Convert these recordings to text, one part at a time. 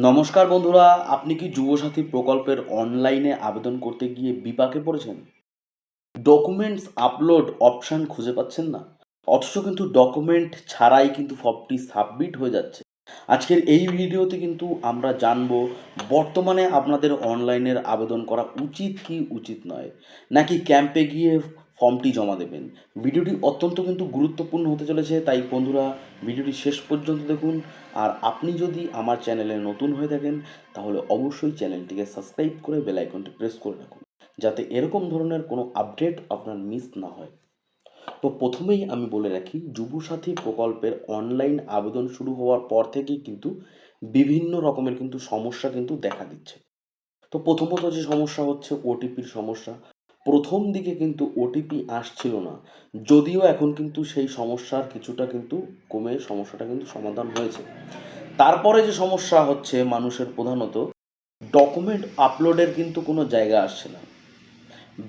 নমস্কার বন্ধুরা, আপনি কি যুবসাথী প্রকল্পের অনলাইনে আবেদন করতে গিয়ে বিপাকে পড়েছেন? ডকুমেন্টস আপলোড অপশন খুঁজে পাচ্ছেন না, অথচ কিন্তু ডকুমেন্ট ছাড়াই কিন্তু ফর্মটি সাবমিট হয়ে যাচ্ছে। আজকের এই ভিডিওতে কিন্তু আমরা জানবো বর্তমানে আপনাদের অনলাইনের আবেদন করা উচিত কি উচিত নয়, নাকি ক্যাম্পে গিয়ে ফর্মটি জমা দেবেন। ভিডিওটি অত্যন্ত কিন্তু গুরুত্বপূর্ণ হতে চলেছে, তাই বন্ধুরা ভিডিওটি শেষ পর্যন্ত দেখুন। আর আপনি যদি আমার চ্যানেলে নতুন হয়ে থাকেন তাহলে অবশ্যই চ্যানেলটিকে সাবস্ক্রাইব করে বেল আইকনটি প্রেস করে রাখুন, যাতে এরকম ধরনের কোনো আপডেট আপনার মিস না হয়। তো প্রথমেই আমি বলে রাখি, যুবসাথী প্রকল্পের অনলাইন আবেদন শুরু হওয়ার পর থেকেই কিন্তু বিভিন্ন রকমের কিন্তু সমস্যা কিন্তু দেখা দিচ্ছে। তো প্রথমত যে সমস্যা হচ্ছে ওটিপির সমস্যা। প্রথম দিকে কিন্তু ওটিপি আসছিল না, যদিও এখন কিন্তু সেই সমস্যার কিছুটা কিন্তু কমে সমস্যাটা কিন্তু সমাধান হয়েছে। তারপরে যে সমস্যা হচ্ছে মানুষের প্রধানত ডকুমেন্ট আপলোডের কিন্তু কোনো জায়গা আসছে না।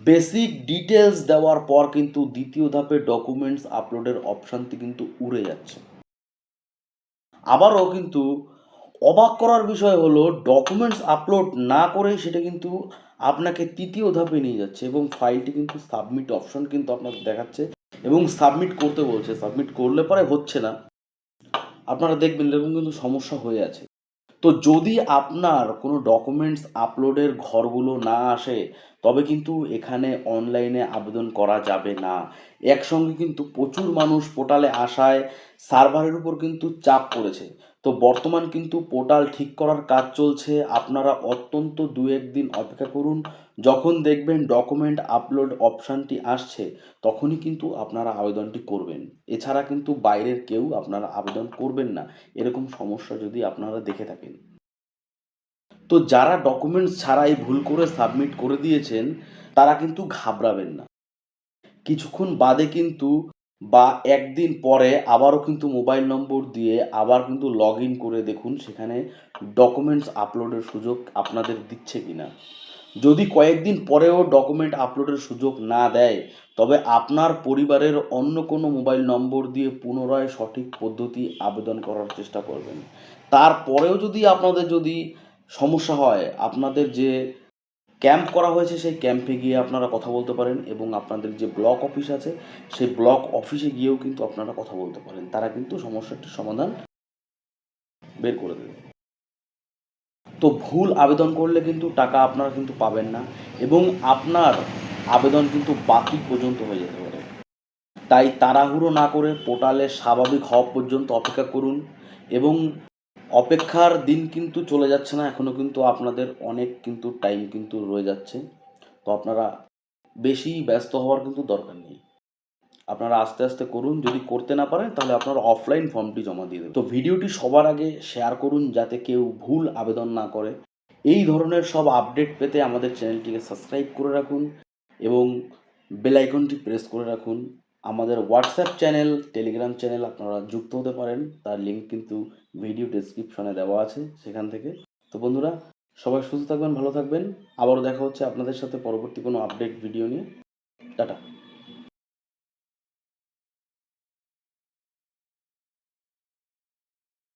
বেসিক ডিটেলস দেওয়ার পর কিন্তু দ্বিতীয় ধাপে ডকুমেন্টস আপলোডের অপশানটি কিন্তু উড়ে যাচ্ছে। আবারও কিন্তু অবাক করার বিষয় হলো, ডকুমেন্টস আপলোড না করেই সেটা কিন্তু আপনাকে তৃতীয় ধাপে নিয়ে যাচ্ছে এবং ফাইলটি কিন্তু সাবমিট অপশন কিন্তু আপনাকে দেখাচ্ছে এবং সাবমিট করতে বলছে। সাবমিট করলে পরে হচ্ছে না, আপনারা দেখবেন এরকম কিন্তু সমস্যা হয়ে আছে। তো যদি আপনার কোনো ডকুমেন্টস আপলোডের ঘরগুলো না আসে, তবে কিন্তু এখানে অনলাইনে আবেদন করা যাবে না। একসঙ্গে কিন্তু প্রচুর মানুষ পোর্টালে আসায় সার্ভারের উপর কিন্তু চাপ পড়েছে। তো বর্তমান কিন্তু পোর্টাল ঠিক করার কাজ চলছে, আপনারা অত্যন্ত দু একদিন অপেক্ষা করুন। যখন দেখবেন ডকুমেন্ট আপলোড অপশানটি আসছে, তখনই কিন্তু আপনারা আবেদনটি করবেন। এছাড়া কিন্তু বাইরের কেউ আপনারা আবেদন করবেন না, এরকম সমস্যা যদি আপনারা দেখে থাকেন। তো যারা ডকুমেন্টস ছাড়াই ভুল করে সাবমিট করে দিয়েছেন, তারা কিন্তু ঘাবড়াবেন না। কিছুক্ষণ বাদে কিন্তু বা একদিন পরে আবারও কিন্তু মোবাইল নম্বর দিয়ে আবার কিন্তু লগ ইন করে দেখুন সেখানে ডকুমেন্টস আপলোডের সুযোগ আপনাদের দিচ্ছে কিনা। যদি কয়েকদিন পরেও ডকুমেন্ট আপলোডের সুযোগ না দেয়, তবে আপনার পরিবারের অন্য কোনো মোবাইল নম্বর দিয়ে পুনরায় সঠিক পদ্ধতি আবেদন করার চেষ্টা করবেন। তারপরেও যদি আপনাদের সমস্যা হয়, আপনাদের যে ক্যাম্প করা হয়েছে সেই ক্যাম্পে গিয়ে আপনারা কথা বলতে পারেন এবং আপনাদের যে ব্লক অফিস আছে সেই ব্লক অফিসে গিয়েও কিন্তু আপনারা কথা বলতে পারেন। তারা কিন্তু সমস্যাটির সমাধান বের করে দেবে। তো ভুল আবেদন করলে কিন্তু টাকা আপনারা কিন্তু পাবেন না এবং আপনার আবেদন কিন্তু বাতিল পর্যন্ত হয়ে যেতে পারে। তাই তাড়াহুড়ো না করে পোর্টালে স্বাভাবিক হওয়া পর্যন্ত অপেক্ষা করুন এবং অপেক্ষার দিন কিন্তু চলে যাচ্ছে না, এখনও কিন্তু আপনাদের অনেক কিন্তু টাইম কিন্তু রয়ে যাচ্ছে। তো আপনারা বেশি ব্যস্ত হওয়ার কিন্তু দরকার নেই। আপনারা আস্তে আস্তে করুন, যদি করতে না পারেন তাহলে আপনারা অফলাইন ফর্মটি জমা দিয়ে দেবেন। তো ভিডিওটি সবার আগে শেয়ার করুন যাতে কেউ ভুল আবেদন না করে। এই ধরনের সব আপডেট পেতে আমাদের চ্যানেলটিকে সাবস্ক্রাইব করে রাখুন এবং বেল আইকনটি প্রেস করে রাখুন। আমাদের হোয়াটসঅ্যাপ চ্যানেল, টেলিগ্রাম চ্যানেল আপনারা যুক্ত হতে পারেন, তার লিঙ্ক কিন্তু ভিডিও ডেসক্রিপশনে দেওয়া আছে সেখান থেকে। তো বন্ধুরা, সবাই সুস্থ থাকবেন, ভালো থাকবেন। আবারও দেখা হচ্ছে আপনাদের সাথে পরবর্তী কোনো আপডেট ভিডিও নিয়ে। টাটা।